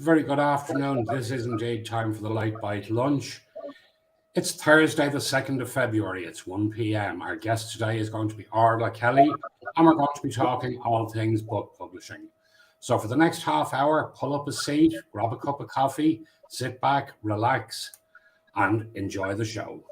very good afternoon. This is indeed time for the Lite Bite Lunch. It's Thursday, the 2nd of February. It's 1 p.m. Our guest today is going to be Orla Kelly, and we're going to be talking all things book publishing. So for the next half hour, pull up a seat, grab a cup of coffee, sit back, relax, and enjoy the show.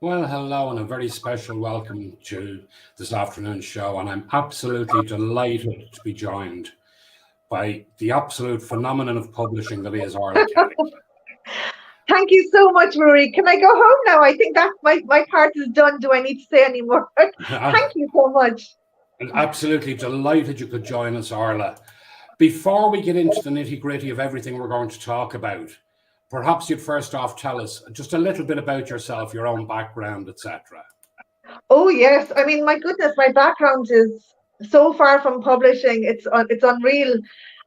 Well, hello, and a very special welcome to this afternoon's show. And I'm absolutely delighted to be joined by the absolute phenomenon of publishing that is Orla Kelly. Thank you so much, Rory. Can I go home now? I think that my part is done. Do I need to say any more? Thank you so much. I'm absolutely delighted you could join us, Orla. Before we get into the nitty-gritty of everything we're going to talk about, perhaps you'd first off tell us just a little bit about yourself, your own background, etc. Oh yes, I mean, my goodness, my background is so far from publishing. It's unreal.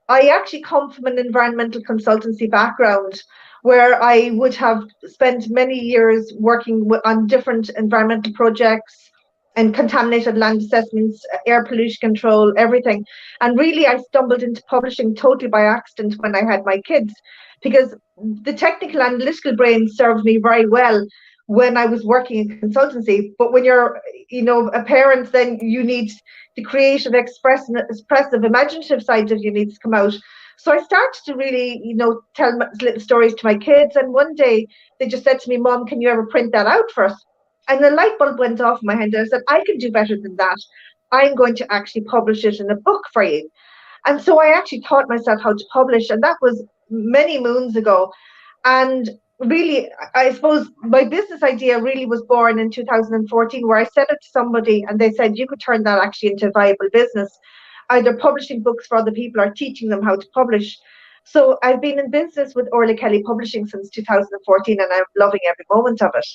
I actually come from an environmental consultancy background where I would have spent many years working on different environmental projects and contaminated land assessments, air pollution control, everything. And really, I stumbled into publishing totally by accident when I had my kids, because the technical analytical brain served me very well when I was working in consultancy. But when you're, a parent, then you need the creative, expressive, imaginative side of you needs to come out. So I started to really, tell little stories to my kids. And one day they just said to me, "Mom, can you ever print that out for us?" And the light bulb went off in my head. I said, "I can do better than that. I'm going to actually publish it in a book for you." And so I actually taught myself how to publish. And that was many moons ago. And really, I suppose my business idea really was born in 2014, where I said it to somebody and they said, "You could turn that actually into a viable business, either publishing books for other people or teaching them how to publish." So I've been in business with Orla Kelly Publishing since 2014, and I'm loving every moment of it.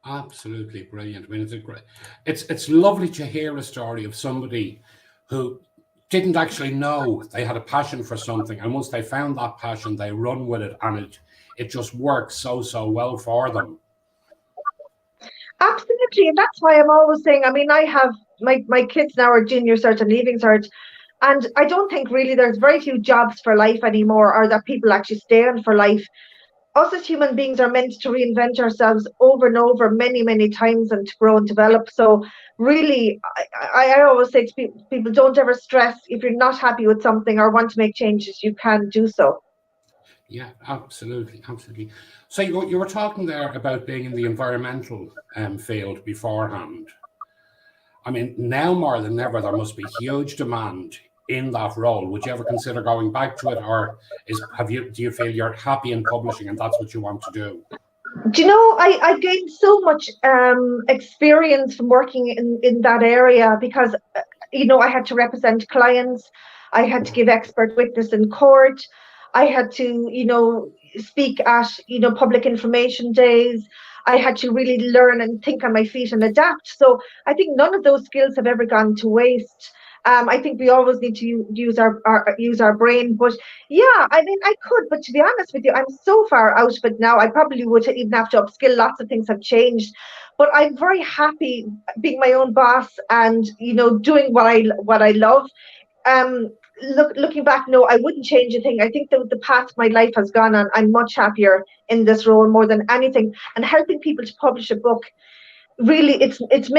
Absolutely brilliant. I mean, it's lovely to hear a story of somebody who didn't actually know they had a passion for something, and once they found that passion, they run with it, and it just works so well for them. Absolutely, and that's why I'm always saying, I mean, I have my kids now are junior cert and leaving cert, and I don't think really there's very few jobs for life anymore, or that people actually stay on for life. Us as human beings are meant to reinvent ourselves over and over many times and to grow and develop. So really, I always say to people, don't ever stress. If you're not happy with something or want to make changes, you can do so. Yeah, absolutely. So you were talking there about being in the environmental field beforehand. I mean, now more than ever, there must be huge demand in that role. Would you ever consider going back to it, or do you feel you're happy in publishing and that's what you want to do? Do you know, I gained so much experience from working in that area, because I had to represent clients, I had to give expert witness in court, I had to speak at public information days. I had to really learn and think on my feet and adapt. So I think none of those skills have ever gone to waste. I think we always need to use our brain. But yeah, I mean, I could, but to be honest with you, I'm so far out of it now. I probably would even have to upskill. Lots of things have changed, but I'm very happy being my own boss and doing what I love. Looking back, no, I wouldn't change a thing. I think the path my life has gone on, I'm much happier in this role more than anything. And helping people to publish a book, really, it's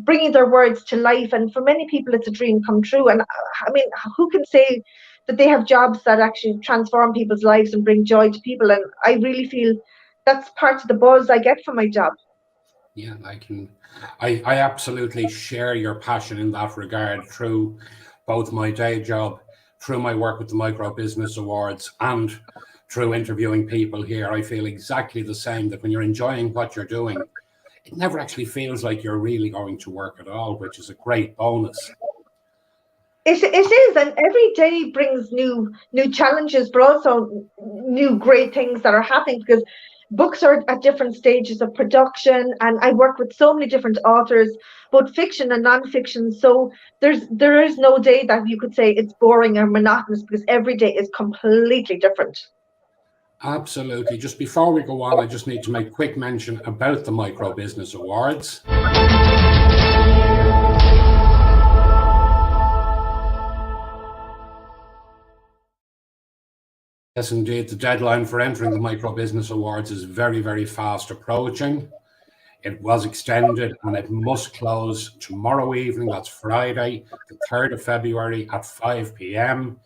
bringing their words to life. And for many people, it's a dream come true. And I mean, who can say that they have jobs that actually transform people's lives and bring joy to people. And I really feel that's part of the buzz I get from my job. Yeah, I absolutely share your passion in that regard through both my day job, through my work with the Micro Business Awards, and through interviewing people here. I feel exactly the same, that when you're enjoying what you're doing, it never actually feels like you're really going to work at all, which is a great bonus. It is, and every day brings new challenges, but also new great things that are happening, because books are at different stages of production, and I work with so many different authors, both fiction and non-fiction. So there is no day that you could say it's boring or monotonous, because every day is completely different. Absolutely. Just before we go on, I just need to make quick mention about the Micro Business Awards. Yes, indeed. The deadline for entering the Micro Business Awards is very, very fast approaching. It was extended and it must close tomorrow evening. That's Friday, the 3rd of February at 5 p.m.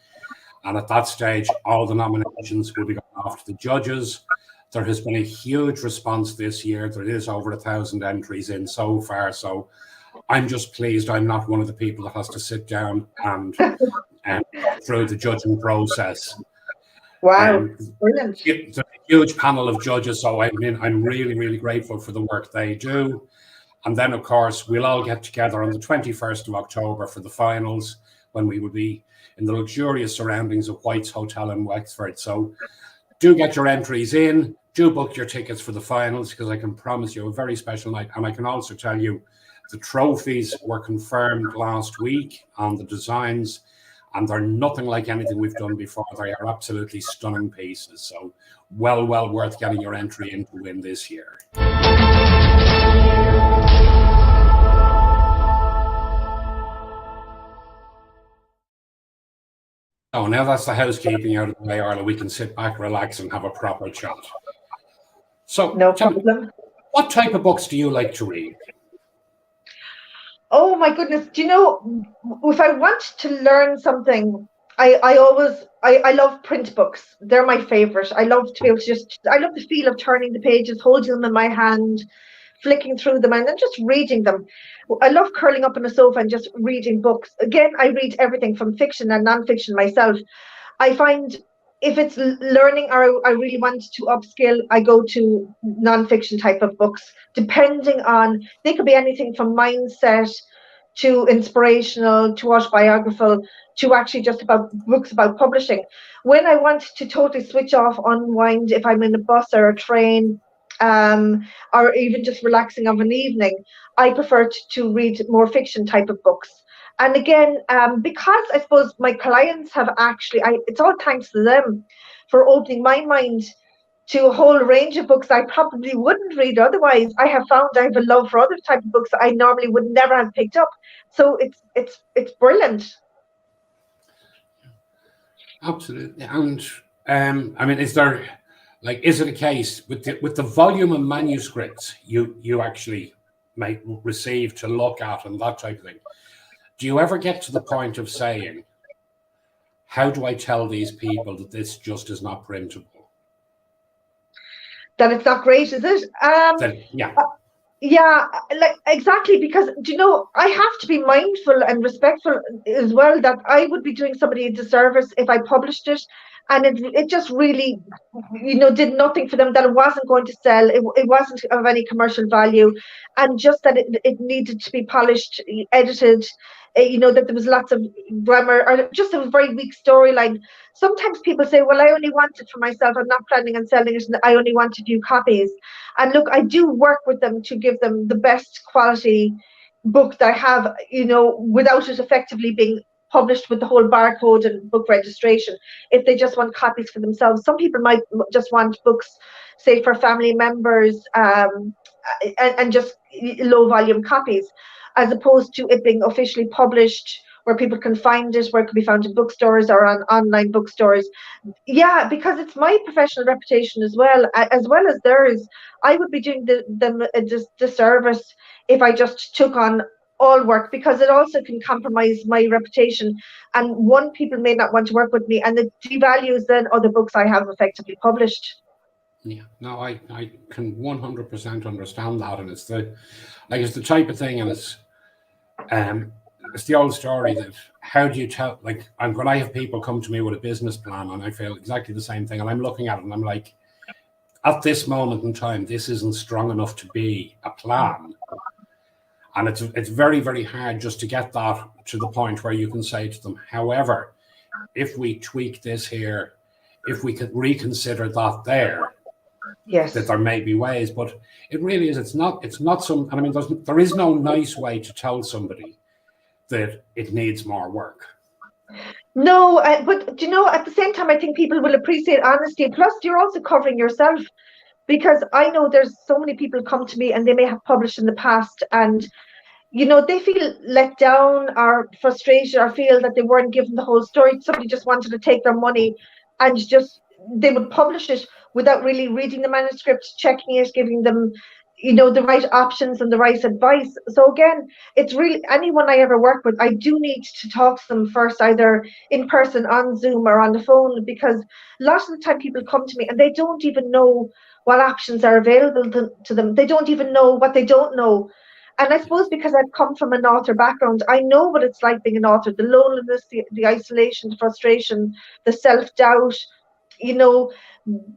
And at that stage, all the nominations will be going off to the judges. There has been a huge response this year. There is over 1,000 entries in so far. So I'm just pleased I'm not one of the people that has to sit down and through the judging process. Wow, brilliant. It's a huge panel of judges, so I'm really, really grateful for the work they do. And then, of course, we'll all get together on the 21st of October for the finals, when we will be in the luxurious surroundings of White's Hotel in Wexford. So do get your entries in, do book your tickets for the finals, because I can promise you a very special night. And I can also tell you the trophies were confirmed last week on the designs, and they're nothing like anything we've done before. They are absolutely stunning pieces. So well worth getting your entry in to win this year. Oh, now that's the housekeeping out of the way, Orla, we can sit back, relax, and have a proper chat. So, no problem. What type of books do you like to read? Oh my goodness. Do you know, if I want to learn something, I love print books. They're my favorite. I love to be able to I love the feel of turning the pages, holding them in my hand, flicking through them, and then just reading them. I love curling up on a sofa and just reading books. Again, I read everything from fiction and non-fiction myself. I find if it's learning or I really want to upskill, I go to non-fiction type of books, depending on, they could be anything from mindset to inspirational to autobiographical to actually just about books about publishing. When I want to totally switch off, unwind, if I'm in a bus or a train, or even just relaxing of an evening, I prefer to read more fiction type of books. And again, because I suppose my clients have actually, it's all thanks to them for opening my mind to a whole range of books I probably wouldn't read otherwise. I have found I have a love for other type of books that I normally would never have picked up. So it's brilliant. Absolutely. And I mean, is it a case with the volume of manuscripts you actually might receive to look at and that type of thing? Do you ever get to the point of saying, how do I tell these people that this just is not printable? That it's not great, is it? Yeah. Yeah, like exactly, because you know, I have to be mindful and respectful as well, that I would be doing somebody a disservice if I published it and it just really, you know, did nothing for them, that it wasn't going to sell, it wasn't of any commercial value, and just that it needed to be polished, edited, you know, that there was lots of grammar or just a very weak storyline. Sometimes people say, well, I only want it for myself, I'm not planning on selling it, and I only want a few copies. And look, I do work with them to give them the best quality book that I have, you know, without it effectively being published with the whole barcode and book registration, if they just want copies for themselves. Some people might just want books, say, for family members, and just low volume copies, as opposed to it being officially published where people can find it, where it can be found in bookstores or on online bookstores. Yeah, because it's my professional reputation as well as theirs. I would be doing them a disservice if I just took on all work, because it also can compromise my reputation. And one, people may not want to work with me, and it devalues then other books I have effectively published. Yeah, no, I can 100% understand that, and it's the type of thing, and it's the old story that how do you tell, like, when I have people come to me with a business plan and I feel exactly the same thing, and I'm looking at it and I'm like, at this moment in time, this isn't strong enough to be a plan. And it's very, very hard just to get that to the point where you can say to them, however, if we tweak this here, if we could reconsider that there, Yes. that there may be ways, but it really is, it's not some, and I mean, there is no nice way to tell somebody that it needs more work. No, but you know, at the same time, I think people will appreciate honesty. Plus, you're also covering yourself, because I know there's so many people come to me and they may have published in the past, and you know, they feel let down or frustrated or feel that they weren't given the whole story. Somebody just wanted to take their money and just they would publish it without really reading the manuscript, checking it, giving them, you know, the right options and the right advice. So again, it's really anyone I ever work with, I do need to talk to them first, either in person, on Zoom, or on the phone, because a lot of the time people come to me and they don't even know what options are available to them. They don't even know what they don't know. And I suppose because I've come from an author background, I know what it's like being an author, the loneliness, the isolation, the frustration, the self-doubt, you know,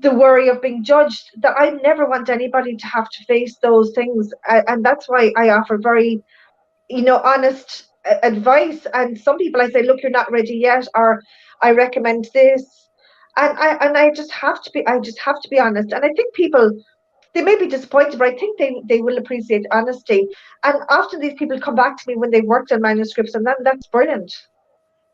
the worry of being judged, that I never want anybody to have to face those things. And that's why I offer very, you know, honest advice. And some people I say, look, you're not ready yet, or I recommend this. And I just have to be, honest. And I think people, they may be disappointed, but I think they will appreciate honesty. And often these people come back to me when they've worked on manuscripts, and that's brilliant.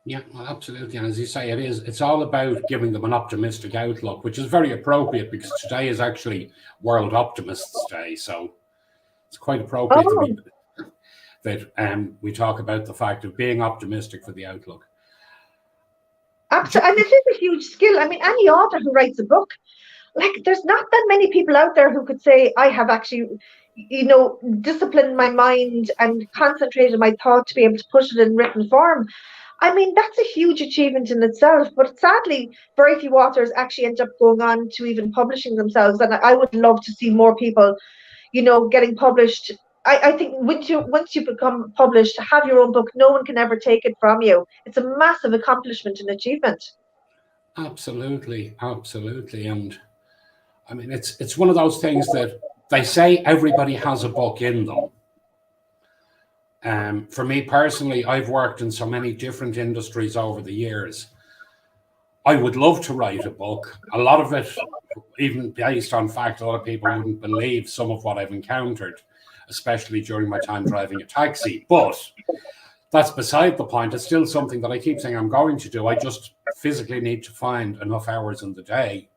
Yeah, well, absolutely. And as you say, it's all about giving them an optimistic outlook, which is very appropriate because today is actually World Optimists Day. So it's quite appropriate that we talk about the fact of being optimistic for the outlook. Absolutely. And it is a huge skill. I mean, any author who writes a book, like, there's not that many people out there who could say, I have actually, you know, disciplined my mind and concentrated my thought to be able to push it in written form. I mean, that's a huge achievement in itself. But sadly, very few authors actually end up going on to even publishing themselves. And I would love to see more people, you know, getting published. I think once you become published, have your own book, no one can ever take it from you. It's a massive accomplishment and achievement. Absolutely, absolutely. And I mean, it's one of those things that they say everybody has a book in them. For me personally, I've worked in so many different industries over the years. I would love to write a book. A lot of it, even based on fact, a lot of people wouldn't believe some of what I've encountered, especially during my time driving a taxi. But that's beside the point. It's still something that I keep saying I'm going to do. I just physically need to find enough hours in the day.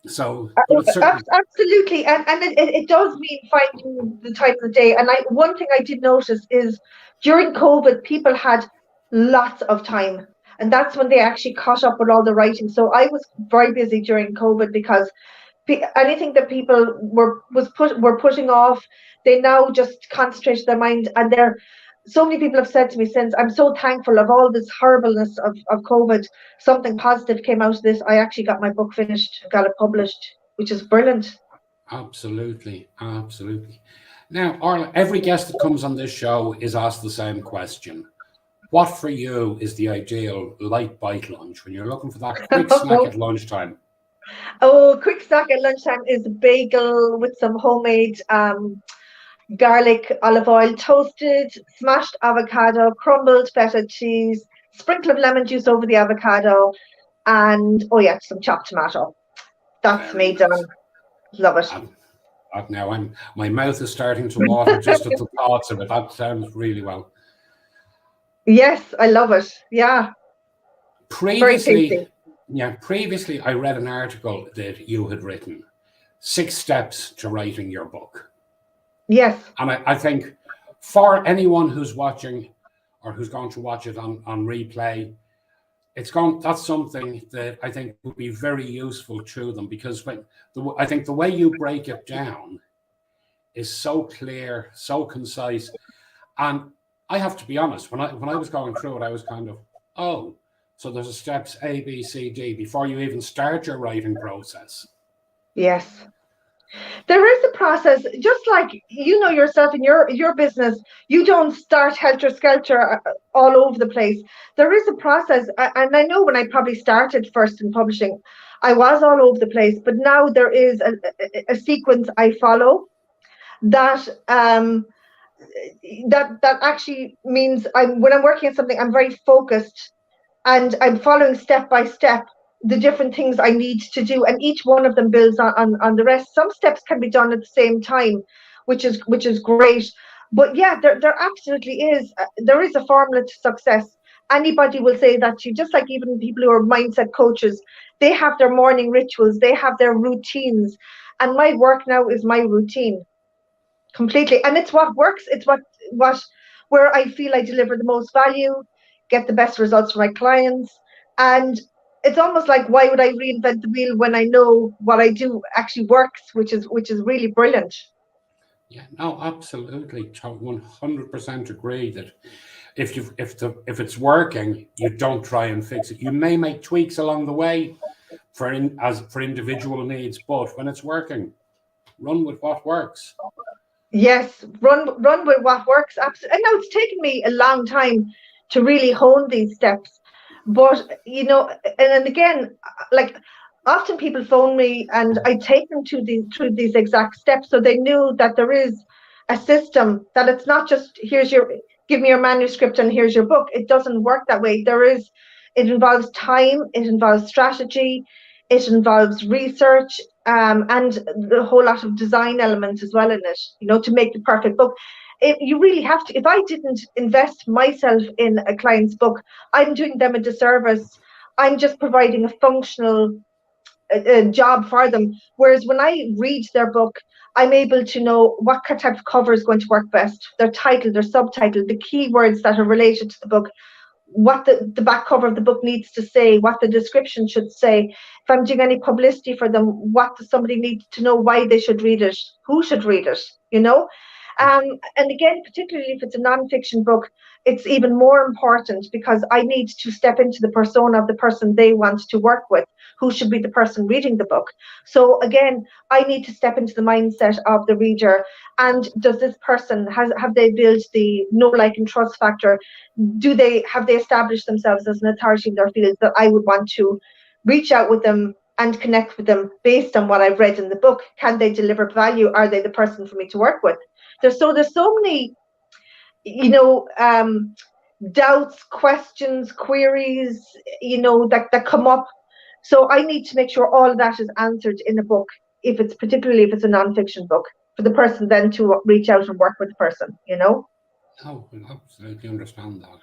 So, but it's absolutely, and it does mean finding the time of the day. And one thing I did notice is during COVID, people had lots of time, and that's when they actually caught up with all the writing. So I was very busy during COVID because anything that people were putting off, they now just concentrated their mind, and so many people have said to me since, I'm so thankful of all this horribleness of COVID. Something positive came out of this. I actually got my book finished, got it published, which is brilliant. Absolutely, absolutely. Now, Orla, every guest that comes on this show is asked the same question. What for you is the ideal light bite lunch when you're looking for that quick snack at lunchtime? Oh, quick snack at lunchtime is a bagel with some homemade garlic, olive oil, toasted, smashed avocado, crumbled feta cheese, sprinkle of lemon juice over the avocado, and some chopped tomato. That's me done. Love it. Now my mouth is starting to water just at the thoughts of it. That sounds really well. Yes, I love it. Yeah. Previously, I read an article that you had written, 6 steps to writing your book. Yes. And I think for anyone who's watching or who's going to watch it on replay, that's something that I think would be very useful to them, because I think the way you break it down is so clear, so concise. And I have to be honest, when I was going through it, I was kind of, oh, so there's a steps A, B, C, D before you even start your writing process. Yes. There is a process, just like you know yourself in your business. You don't start helter skelter all over the place. There is a process, and I know when I probably started first in publishing, I was all over the place. But now there is a sequence I follow that that actually means when I'm working on something, I'm very focused and I'm following step by step the different things I need to do, and each one of them builds on the rest. Some steps can be done at the same time, which is great. But yeah, there absolutely is. There is a formula to success. Anybody will say that to you, just like even people who are mindset coaches, they have their morning rituals, they have their routines, and my work now is my routine completely, and it's what works. It's what where I feel I deliver the most value, get the best results for my clients. And it's almost like, why would I reinvent the wheel when I know what I do actually works, which is really brilliant. Yeah, no, absolutely, 100% agree that if it's working, you don't try and fix it. You may make tweaks along the way for individual needs, but when it's working, run with what works. Yes, run with what works. Absolutely. And now it's taken me a long time to really hone these steps. But and again, like often people phone me and I take them to these through these exact steps, so they knew that there is a system, that it's not just give me your manuscript and here's your book. It doesn't work that way. It involves time, it involves strategy, it involves research, and the whole lot of design elements as well in it, to make the perfect book. You really have to. If I didn't invest myself in a client's book, I'm doing them a disservice. I'm just providing a functional job for them. Whereas when I read their book, I'm able to know what type of cover is going to work best, their title, their subtitle, the keywords that are related to the book, what the back cover of the book needs to say, what the description should say. If I'm doing any publicity for them, what does somebody need to know, why they should read it, who should read it. And again, particularly if it's a non-fiction book, it's even more important because I need to step into the persona of the person they want to work with, who should be the person reading the book. So again, I need to step into the mindset of the reader. And does this person have they built the know, like, and trust factor? Have they established themselves as an authority in their field that I would want to reach out with them and connect with them based on what I've read in the book? Can they deliver value? Are they the person for me to work with? There's so many, doubts, questions, queries, that come up. So I need to make sure all of that is answered in a book, particularly if it's a non-fiction book, for the person then to reach out and work with the person. No, I absolutely understand that.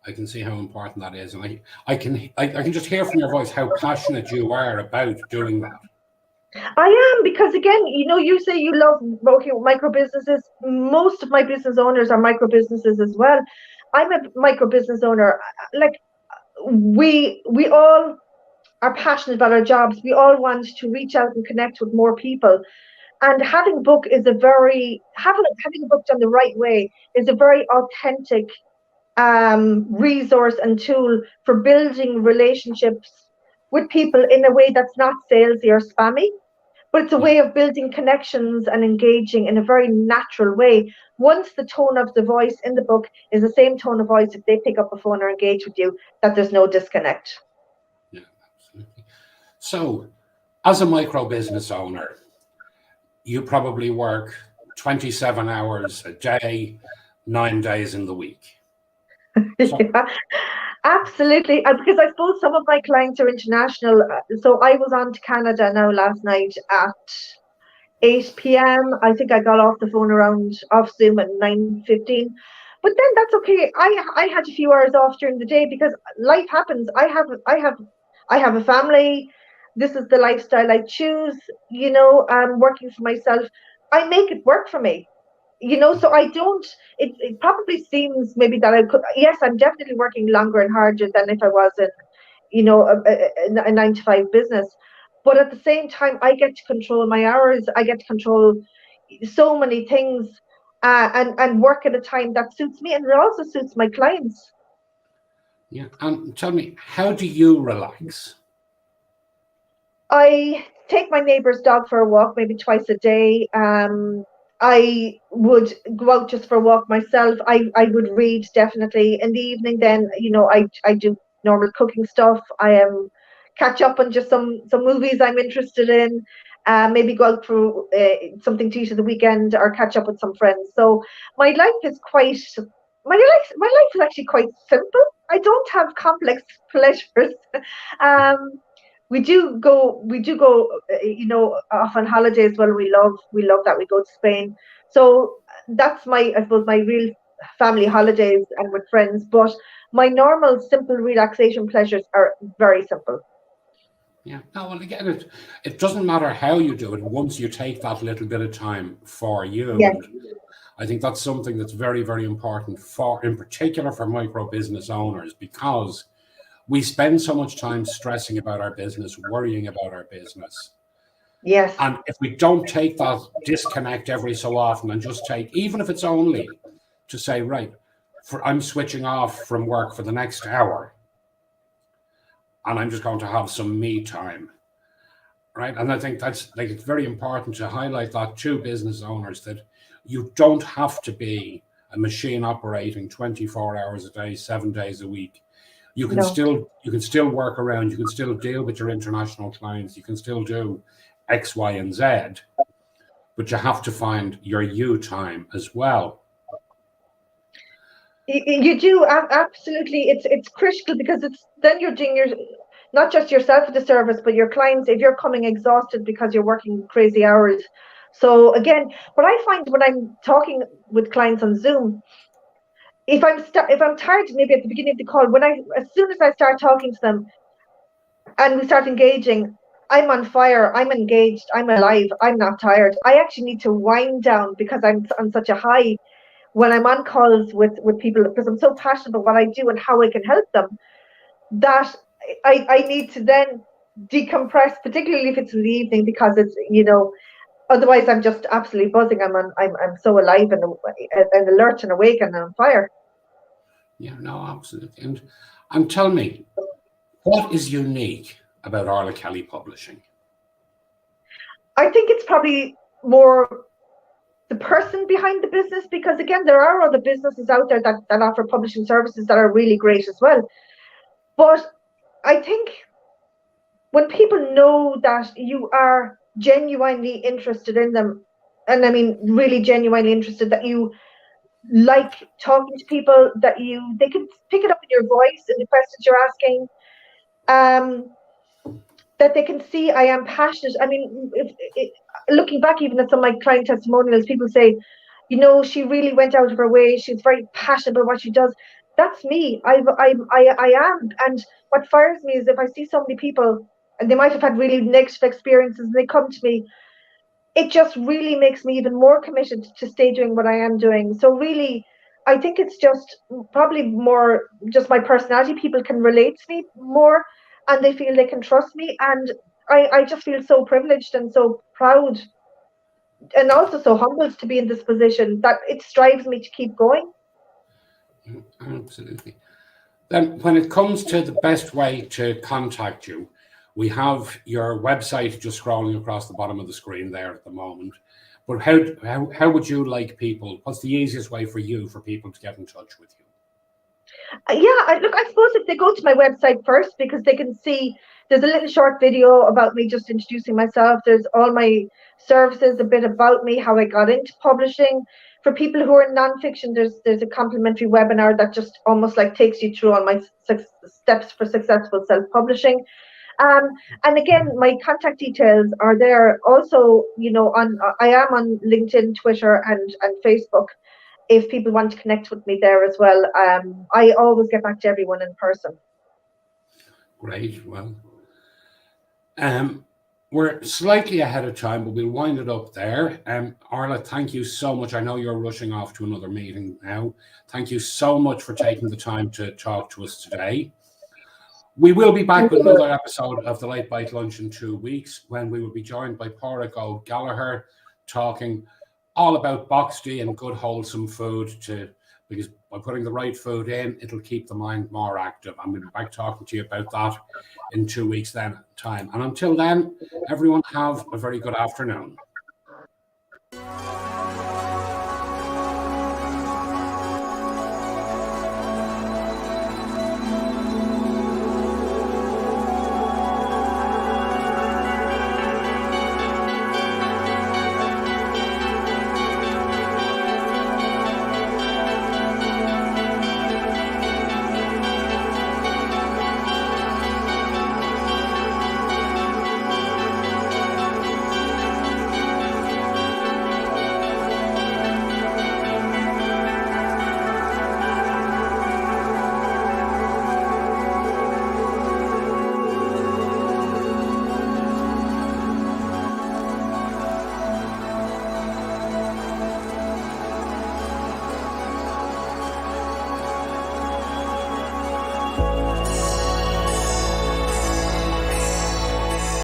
I can see how important that is, and I can just hear from your voice how passionate you are about doing that. I am, because again, you say you love working with micro businesses. Most of my business owners are micro businesses as well. I'm a micro business owner. Like, we all are passionate about our jobs. We all want to reach out and connect with more people. And having a book having a book done the right way is a very authentic resource and tool for building relationships with people in a way that's not salesy or spammy. But it's a way of building connections and engaging in a very natural way. Once the tone of the voice in the book is the same tone of voice if they pick up a phone or engage with you, that there's no disconnect. Yeah, absolutely. So, as a micro business owner, you probably work 27 hours a day, 9 days in the week. So, Yeah, absolutely. Because I suppose some of my clients are international. So I was on to Canada now last night at 8 p.m. I think I got off the phone off Zoom at 9:15. But then that's okay. I had a few hours off during the day because life happens. I have a family. This is the lifestyle I choose. I'm working for myself. I make it work for me. So I don't. It probably seems maybe that I could. Yes, I'm definitely working longer and harder than if I was in a 9 to 5 business. But at the same time, I get to control my hours. I get to control so many things, and work at a time that suits me, and it also suits my clients. Yeah. And tell me, how do you relax? I take my neighbour's dog for a walk maybe twice a day. I would go out just for a walk myself. I would read definitely in the evening. Then I do normal cooking stuff. Catch up on just some movies I'm interested in. Maybe go out for something to eat at the weekend, or catch up with some friends. So my life is quite my life is actually quite simple. I don't have complex pleasures. Um, we do go off on holidays. Well, we love that. We go to Spain, so that's my, I suppose, my real family holidays and with friends. But my normal simple relaxation pleasures are very simple. Yeah. No, well, again, it doesn't matter how you do it once you take that little bit of time for you. Yes, And I think that's something that's very, very important in particular for micro business owners, because we spend so much time stressing about our business, worrying about our business. yes, And if we don't take that disconnect every so often and just take, even if it's only to say, right, I'm switching off from work for the next hour and I'm just going to have some me time, right? And I think that's like, it's very important to highlight that to business owners, that you don't have to be a machine operating 24 hours a day, 7 days a week. no. You can still work around, you can still deal with your international clients, you can still do X, Y, and Z, but you have to find your you time as well. You do, absolutely. It's critical, because it's then you're doing your, not just yourself a disservice, but your clients, if you're coming exhausted because you're working crazy hours. So again, what I find when I'm talking with clients on Zoom, if I'm tired, maybe at the beginning of the call, as soon as I start talking to them and we start engaging, I'm on fire, I'm engaged, I'm alive, I'm not tired. I actually need to wind down, because I'm on such a high when I'm on calls with people, because I'm so passionate about what I do and how I can help them, that I need to then decompress, particularly if it's in the evening, because otherwise I'm just absolutely buzzing. I'm so alive and alert and awake and on fire. Yeah, no, absolutely. And tell me, what is unique about Orla Kelly Publishing? I think it's probably more the person behind the business, because again, there are other businesses out there that offer publishing services that are really great as well. But I think when people know that you are genuinely interested in them, and I mean really genuinely interested, that you like talking to people, that they can pick it up in your voice and the questions you're asking, um, that they can see I am passionate. I mean, looking back even at some of my client testimonials, people say, she really went out of her way. She's very passionate about what she does. That's me. I am. And what fires me is if I see so many people and they might have had really negative experiences and they come to me, it just really makes me even more committed to stay doing what I am doing. So really, I think it's just probably more just my personality. People can relate to me more, and they feel they can trust me. And I just feel so privileged and so proud, and also so humbled to be in this position, that it strives me to keep going. Absolutely. Then, when it comes to the best way to contact you, we have your website just scrolling across the bottom of the screen there at the moment. But how would you like people? What's the easiest way for people to get in touch with you? Yeah, look, I suppose if they go to my website first, because they can see there's a little short video about me, just introducing myself. There's all my services, a bit about me, how I got into publishing. For people who are in nonfiction, there's a complimentary webinar that just almost like takes you through all my steps for successful self-publishing. Um, and again, my contact details are there. Also, I am on LinkedIn, Twitter, and Facebook, if people want to connect with me there as well. I always get back to everyone in person. Great. Well, we're slightly ahead of time, but we'll wind it up there. Orla, thank you so much. I know you're rushing off to another meeting now. Thank you so much for taking the time to talk to us today. We will be back with another episode of the Lite Bite Lunch in 2 weeks, when we will be joined by Pádraig Gallagher, talking all about boxed and good wholesome food because by putting the right food in, it'll keep the mind more active. I'm going to be back talking to you about that in 2 weeks then time. And until then, everyone have a very good afternoon.